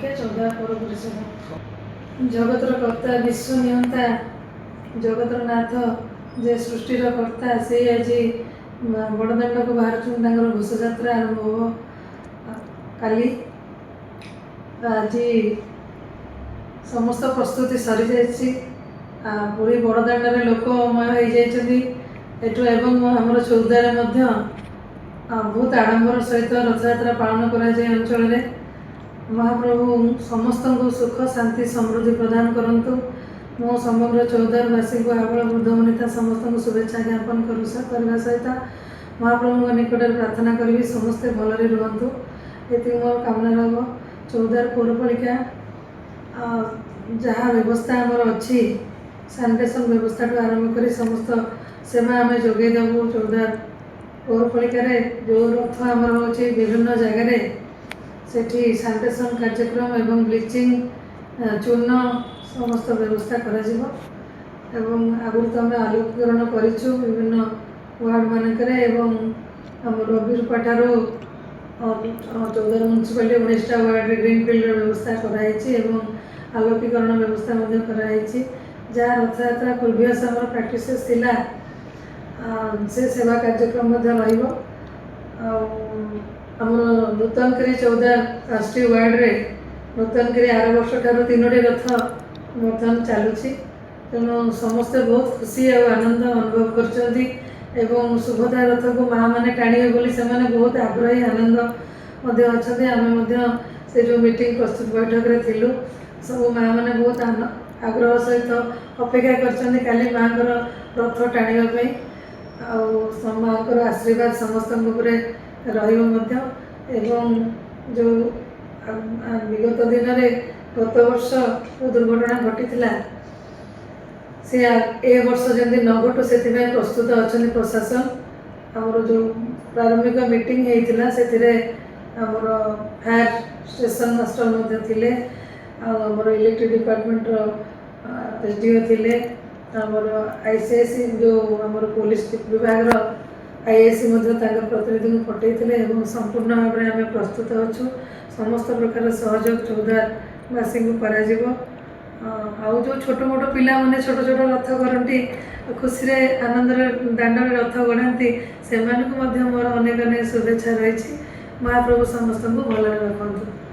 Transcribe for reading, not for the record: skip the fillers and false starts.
उपलक्षे 14 परपुरुष जगतर कर्ता विश्व नियंता जगतर नाथ जे सृष्टिर कर्ता से आज बड़दाण्ड को बाहर घोष जात्रा आरंभ हो काली आज समस्त प्रस्तुति सरी जाइए पूरी बड़दाण्ड लोकमय हो एवं आमर चौदारे बहुत आडंबर सहित रथयात्रा पालन कराए अंचल महाप्रभु समस्त को सुख शांति समृद्धि प्रदान करंतु मो समग्र चौदारवासी को आबल वृद्ध वनिता समस्त को शुभेच्छा ज्ञापन करने सहित महाप्रभु निकट प्रार्थना करी समस्ते भलरे रुहतु ये मोर कामना रहा चौदार पौरपालिका जहाँ व्यवस्था आमर अच्छी सानिटेशन व्यवस्था आरंभ कर समस्त सेवा आम जोगेदेबू चौदार पौरपालिका जो रथ आमर हो विभिन्न जगार सेठी सानिटेशन कार्यक्रम एवं ब्लीचिंग चूर्ण समस्त व्यवस्था करा एवं आगुरी तो आम आलोकीकरण करूँ विभिन्न वार्ड मानक रविरूपा ठारू चौदार म्यूनिसिपालिटी 19टा वार्ड ग्रीनफिल्ड व्यवस्था कराई आलोकीकरण व्यवस्था कराई जहाँ रथयात्रा प्रिवियस आम प्राक्टिस थिला से सेवा कार्यक्रम आमर नूतनकरी चौदार राष्ट्रीय वार्ड रे नूतनकरी आर वर्ष ठारू 3टी रथ बर्तमान चलुची तेणु समस्ते बहुत खुशी और आनंद अनुभव कर सुभद्रा रथ को माँ मैंने टाणिबे बोली से बहुत आग्रही आनंद अच्छा आम से जो मीटिंग प्रस्तुत बैठक रे थिलु सब माँ मैंने बहुत आग्रह सहित अपेक्षा कर माँ रथ टाणिबा माँ आशीर्वाद समस्त एवं जो विगत दिन में गत वर्ष जो दुर्घटना घटी सी ए वर्ष जमी न घटू से प्रस्तुत अच्छा प्रशासन आमर जो प्रारंभिक मीटिंग होता से आमर फायर स्टेशन मास्टर थे आमर इलेक्ट्रिक डिपार्टमेंट एसडीओ थे आमर आईसीएससी जो आमर पुलिस विभाग आईएससी प्रतिनिधि को पठे संपूर्ण भाव में आम प्रस्तुत अच्छु समस्त प्रकार सहयोग चौदारवासी को करा आउ जो छोट मोट पिला माने छोट छोट रथ करती खुशी आनंद दाण्ड रथ गढ़ाती से मोर अनेक अनेक शुभेच्छा रही महाप्रभु समस्त को भल रखु।